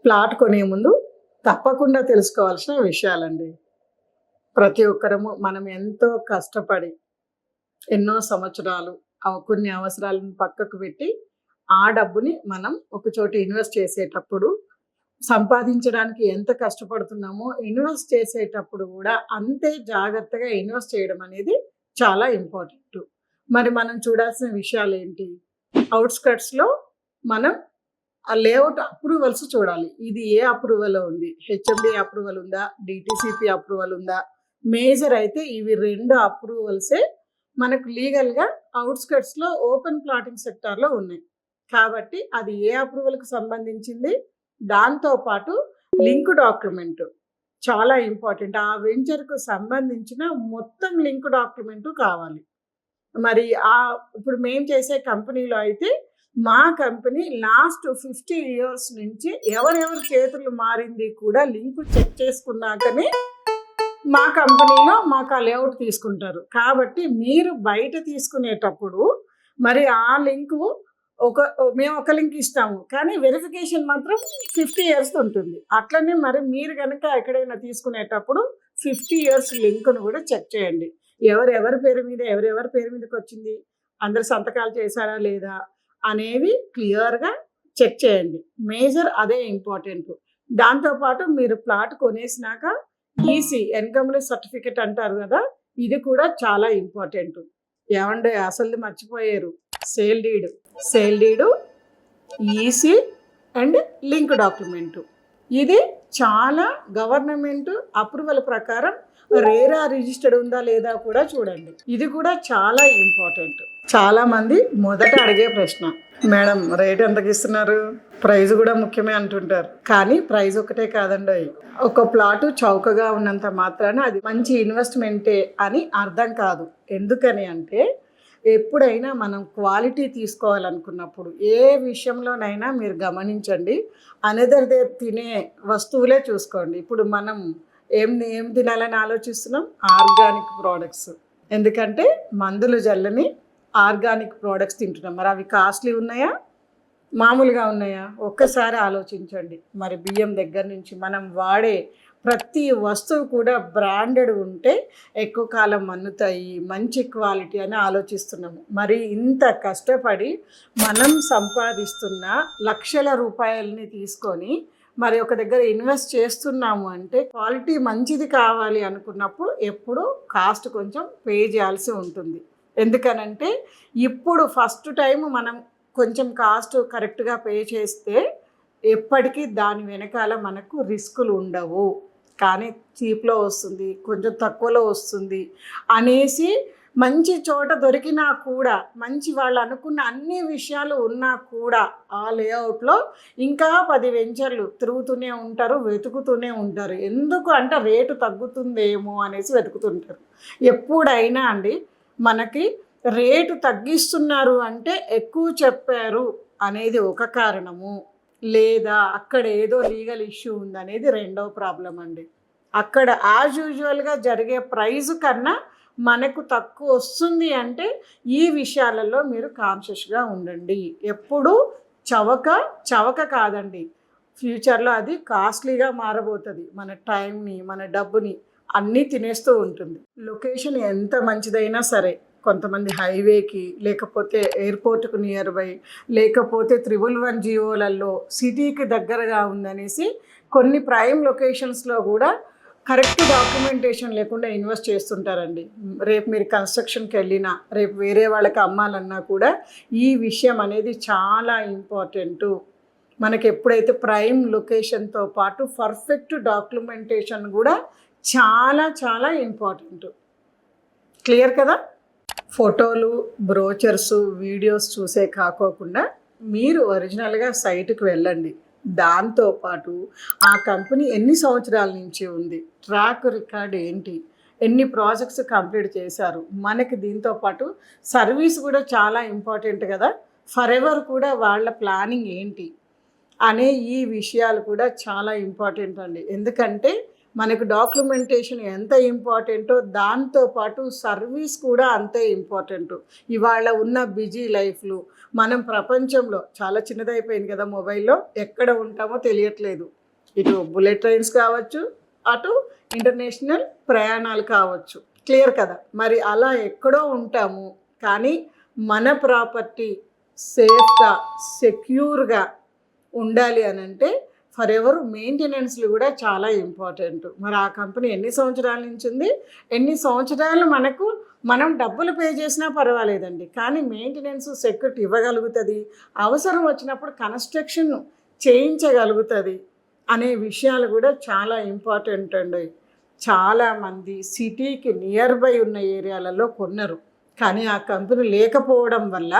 Plot కొనే ముందు తప్పకుండా తెలుసుకోవాల్సిన విషయాలండి. ప్రతి ఒక్కరము మనం ఎంతో కష్టపడి ఎన్నో సంవత్సరాలు కొన్ని అవసరాలను పక్కకు పెట్టి ఆ డబ్బుని మనం ఒక చోట ఇన్వెస్ట్ చేసేటప్పుడు సంపాదించడానికి ఎంత కష్టపడుతున్నామో ఇన్వెస్ట్ చేసేటప్పుడు కూడా అంతే జాగ్రత్తగా ఇన్వెస్ట్ చేయడం అనేది చాలా ఇంపార్టెంట్. మరి మనం చూడాల్సిన విషయాలు ఏంటి? అవుట్స్కట్స్లో మనం ఆ లేఅవుట్ అప్రూవల్స్ చూడాలి. ఇది ఏ అప్రూవల్ ఉంది? హెచ్ఎండి అప్రూవల్ ఉందా? డిటిసిపి అప్రూవల్ ఉందా? మేజర్ అయితే ఇవి 2 అప్రూవల్సే మనకు లీగల్గా అవుట్స్కట్స్లో ఓపెన్ ప్లాటింగ్ సెక్టార్లో ఉన్నాయి. కాబట్టి అది ఏ అప్రూవల్కి సంబంధించింది, దాంతోపాటు లింక్ డాక్యుమెంట్ చాలా ఇంపార్టెంట్. ఆ వెంచర్కు సంబంధించిన మొత్తం లింక్ డాక్యుమెంటు కావాలి. మరి ఇప్పుడు మేము చేసే కంపెనీలో అయితే మా కంపెనీ లాస్ట్ 50 ఇయర్స్ నుంచి ఎవరెవరి చేతులు మారింది కూడా లింక్ చెక్ చేసుకున్నాకనే మా కంపెనీలో మాకు ఆ లేఅవుట్ తీసుకుంటారు. కాబట్టి మీరు బయట తీసుకునేటప్పుడు మరి ఆ లింకు మేము ఒక లింక్ ఇస్తాము, కానీ వెరిఫికేషన్ మాత్రం 50 ఇయర్స్ ఉంటుంది. అట్లనే మరి మీరు కనుక ఎక్కడైనా తీసుకునేటప్పుడు 50 ఇయర్స్ లింక్ను కూడా చెక్ చేయండి. ఎవరెవరి పేరు మీదకి వచ్చింది, అందరు సంతకాలు చేశారా లేదా అనేవి క్లియర్గా చెక్ చేయండి. మేజర్ అదే ఇంపార్టెంట్. దాంతోపాటు మీరు ప్లాట్ కొనేసినాక ఈసీ ఎన్కమ్లెస్ సర్టిఫికెట్ అంటారు కదా, ఇది కూడా చాలా ఇంపార్టెంట్. ఏమంటే అసలు మర్చిపోయారు, sale deed, EC and link document. ఇది చాలా గవర్నమెంట్ అప్రూవల్ ప్రకారం రేరా రిజిస్టర్డ్ ఉందా లేదా కూడా చూడండి. ఇది కూడా చాలా ఇంపార్టెంట్. చాలా మంది మొదట అడిగే ప్రశ్న, మేడం రేట్ ఎంతకి ఇస్తున్నారు? ప్రైజ్ కూడా ముఖ్యమే అంటుంటారు. కానీ ప్రైజ్ ఒకటే కాదండి. ఒక ప్లాటు చౌకగా ఉన్నంత మాత్రాన అది మంచి ఇన్వెస్ట్మెంటే అని అర్థం కాదు. ఎందుకని అంటే ఎప్పుడైనా మనం క్వాలిటీ తీసుకోవాలనుకున్నప్పుడు ఏ విషయంలోనైనా మీరు గమనించండి, అనదర్ డే తినే వస్తువులే చూసుకోండి. ఇప్పుడు మనం ఏం తినాలని ఆలోచిస్తున్నాం? Organic products. ఎందుకంటే మందులు జల్లని ఆర్గానిక్ ప్రోడక్ట్స్ తింటున్నాం. మరి అవి కాస్ట్లీ ఉన్నాయా, మామూలుగా ఉన్నాయా? ఒక్కసారి ఆలోచించండి. మరి బియ్యం దగ్గర నుంచి మనం వాడే ప్రతి వస్తువు కూడా బ్రాండెడ్ ఉంటే ఎక్కువ కాలం మన్నుతాయి, మంచి క్వాలిటీ అని ఆలోచిస్తున్నాము. మరి ఇంత కష్టపడి మనం సంపాదిస్తున్న లక్షల రూపాయలని తీసుకొని మరి ఒక దగ్గర ఇన్వెస్ట్ చేస్తున్నాము అంటే క్వాలిటీ మంచిది కావాలి అనుకున్నప్పుడు ఎప్పుడు కాస్ట్ కొంచెం పే చేయాల్సి ఉంటుంది. ఎందుకనంటే ఇప్పుడు ఫస్ట్ టైం మనం కొంచెం కాస్ట్ కరెక్ట్గా పే చేస్తే ఎప్పటికీ దాని వెనకాల మనకు రిస్కులు ఉండవు. కానీ చీప్లో వస్తుంది, కొంచెం తక్కువలో వస్తుంది అనేసి మంచి చోట దొరికినా కూడా, మంచి వాళ్ళు అనుకున్న అన్ని విషయాలు ఉన్నా కూడా ఆ లేఅవుట్లో ఇంకా 10 వెంచర్లు తిరుగుతూనే ఉంటారు, వెతుకుతూనే ఉంటారు. ఎందుకు అంటే రేటు తగ్గుతుందేమో అనేసి వెతుకుతుంటారు. ఎప్పుడైనా అండి మనకి రేటు తగ్గిస్తున్నారు అంటే ఎక్కువ చెప్పారు అనేది ఒక కారణము, లేదా అక్కడ ఏదో లీగల్ ఇష్యూ ఉందనేది రెండవ ప్రాబ్లం అండి. అక్కడ యాజ్ యూజువల్గా జరిగే ప్రైజ్ కన్నా మనకు తక్కువ వస్తుంది ఈ విషయాలలో మీరు కాన్షియస్గా ఉండండి. ఎప్పుడు చవక కాదండి, ఫ్యూచర్లో అది కాస్ట్లీగా మారబోతుంది. మన టైంని, మన డబ్బుని అన్నీ తినేస్తూ ఉంటుంది. లొకేషన్ ఎంత మంచిదైనా సరే, కొంతమంది హైవేకి, లేకపోతే ఎయిర్పోర్ట్కు నియర్ బై, లేకపోతే 111 జియోలలో సిటీకి దగ్గరగా ఉందనేసి కొన్ని ప్రైమ్ లొకేషన్స్లో కూడా కరెక్ట్ డాక్యుమెంటేషన్ లేకుండా ఇన్వెస్ట్ చేస్తుంటారండి. రేపు మీరు కన్స్ట్రక్షన్కి వెళ్ళినా, రేపు వేరే వాళ్ళకి అమ్మాలన్నా కూడా ఈ విషయం అనేది చాలా ఇంపార్టెంటు. మనకి ఎప్పుడైతే ప్రైమ్ లొకేషన్తో పాటు పర్ఫెక్ట్ డాక్యుమెంటేషన్ కూడా చాలా ఇంపార్టెంట్. క్లియర్ కదా? ఫోటోలు, బ్రోచర్స్, వీడియోస్ చూసే కాకోకుండా మీరు ఒరిజినల్గా సైట్కి వెళ్ళండి. దాంతోపాటు ఆ కంపెనీ ఎన్ని సంవత్సరాల నుంచి ఉంది, ట్రాక్ రికార్డ్ ఏంటి, ఎన్ని ప్రాజెక్ట్స్ కంప్లీట్ చేశారు, మనకి దీంతోపాటు సర్వీస్ కూడా చాలా ఇంపార్టెంట్ కదా. ఫర్ ఎవర్ కూడా వాళ్ళ ప్లానింగ్ ఏంటి అనే ఈ విషయాలు కూడా చాలా ఇంపార్టెంట్ అండి. ఎందుకంటే మనకు డాక్యుమెంటేషన్ ఎంత ఇంపార్టెంటో దాంతోపాటు సర్వీస్ కూడా అంతే ఇంపార్టెంట్. ఇవాళ ఉన్న బిజీ లైఫ్లో మనం ప్రపంచంలో చాలా చిన్నదైపోయింది కదా, మొబైల్లో ఎక్కడ ఉంటామో తెలియట్లేదు. ఇటు బుల్లెట్ ట్రైన్స్ కావచ్చు, అటు ఇంటర్నేషనల్ ప్రయాణాలు కావచ్చు. క్లియర్ కదా. మరి అలా ఎక్కడో ఉంటాము, కానీ మన ప్రాపర్టీ సేఫ్గా సెక్యూర్గా ఉండాలి అని అంటే ఫర్ ఎవర్ మెయింటెనెన్స్లు కూడా చాలా ఇంపార్టెంట్. మరి ఆ కంపెనీ ఎన్ని సంవత్సరాల నుంచి ఉంది, ఎన్ని సంవత్సరాలు మనం డబ్బులు పే చేసినా పర్వాలేదండి, కానీ మెయింటెనెన్స్ సెక్యూరిటీ ఇవ్వగలుగుతుంది, అవసరం వచ్చినప్పుడు కన్స్ట్రక్షన్ చేయించగలుగుతుంది అనే విషయాలు కూడా చాలా ఇంపార్టెంట్ అండి. చాలామంది సిటీకి నియర్ బై ఉన్న ఏరియాలలో కొన్నారు, కానీ ఆ కంపెనీ లేకపోవడం వల్ల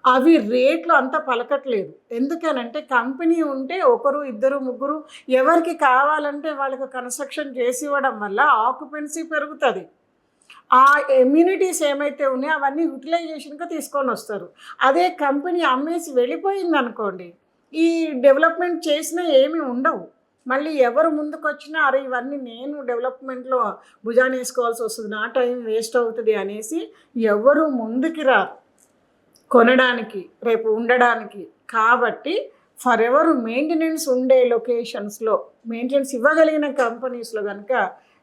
అవి రేట్లు అంత పలకట్లేదు. ఎందుకనంటే కంపెనీ ఉంటే ఒకరు ఇద్దరు ముగ్గురు ఎవరికి కావాలంటే వాళ్ళకి కన్స్ట్రక్షన్ చేసి ఇవ్వడం వల్ల ఆక్యుపెన్సీ పెరుగుతుంది. ఆ ఎమ్యూనిటీస్ ఏమైతే ఉన్నాయో అవన్నీ యూటిలైజేషన్గా తీసుకొని వస్తారు. అదే కంపెనీ అమ్మేసి వెళ్ళిపోయింది అనుకోండి, ఈ డెవలప్మెంట్ చేసినా ఏమీ ఉండవు. మళ్ళీ ఎవరు ముందుకు వచ్చినా అరే ఇవన్నీ నేను డెవలప్మెంట్లో భుజాన్ని వేసుకోవాల్సి వస్తుంది, నా టైం వేస్ట్ అవుతుంది అనేసి ఎవరు ముందుకి రారు కొనడానికి, రేపు ఉండడానికి. కాబట్టి ఫర్ ఎవర్ మెయింటెనెన్స్ ఉండే లొకేషన్స్లో, మెయింటెనెన్స్ ఇవ్వగలిగిన కంపెనీస్లో కనుక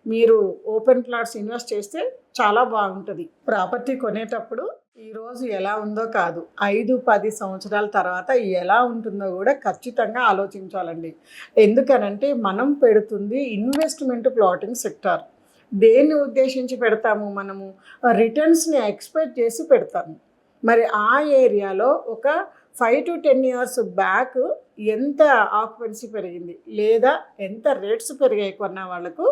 మీరు ఓపెన్ ప్లాట్స్ ఇన్వెస్ట్ చేస్తే చాలా బాగుంటుంది. ప్రాపర్టీ కొనేటప్పుడు ఈరోజు ఎలా ఉందో కాదు, 5-10 సంవత్సరాల తర్వాత ఎలా ఉంటుందో కూడా ఖచ్చితంగా ఆలోచించాలండి. ఎందుకనంటే మనం పెడుతుంది ఇన్వెస్ట్మెంట్ ప్లాటింగ్ సెక్టార్. దేన్ని ఉద్దేశించి పెడతాము, మనము రిటర్న్స్ని ఎక్స్పెక్ట్ చేసి పెడతాము. మరి ఆ ఏరియాలో ఒక 5 to 10 years బ్యాక్ ఎంత ఆక్యుపెన్సీ పెరిగింది లేదా ఎంత రేట్స్ పెరిగాయి కొన్న వాళ్ళకు,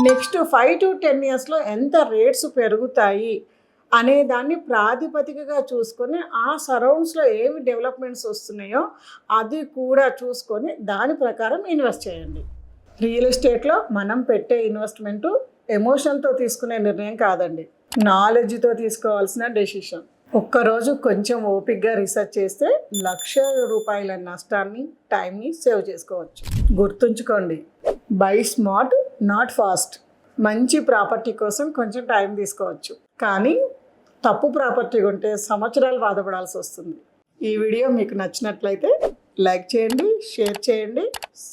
నెక్స్ట్ 5 to 10 yearsలో ఎంత రేట్స్ పెరుగుతాయి అనే దాన్ని ప్రాతిపదికగా చూసుకొని ఆ సరౌండ్స్లో ఏమి డెవలప్మెంట్స్ వస్తున్నాయో అది కూడా చూసుకొని దాని ప్రకారం ఇన్వెస్ట్ చేయండి. రియల్ ఎస్టేట్లో మనం పెట్టే ఇన్వెస్ట్మెంటు ఎమోషన్తో తీసుకునే నిర్ణయం కాదండి, నాలెడ్జ్తో తీసుకోవాల్సిన డెసిషన్. ఒక్కరోజు కొంచెం ఓపిక్గా రీసెర్చ్ చేస్తే ₹1,00,000 నష్టాన్ని, టైంని సేవ్ చేసుకోవచ్చు. గుర్తుంచుకోండి, బై స్మార్ట్ నాట్ ఫాస్ట్. మంచి ప్రాపర్టీ కోసం కొంచెం టైం తీసుకోవచ్చు, కానీ తప్పు ప్రాపర్టీ ఉంటే సంవత్సరాలు బాధపడాల్సి వస్తుంది. ఈ వీడియో మీకు నచ్చినట్లయితే లైక్ చేయండి, షేర్ చేయండి,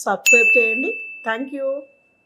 సబ్స్క్రైబ్ చేయండి. Thank you.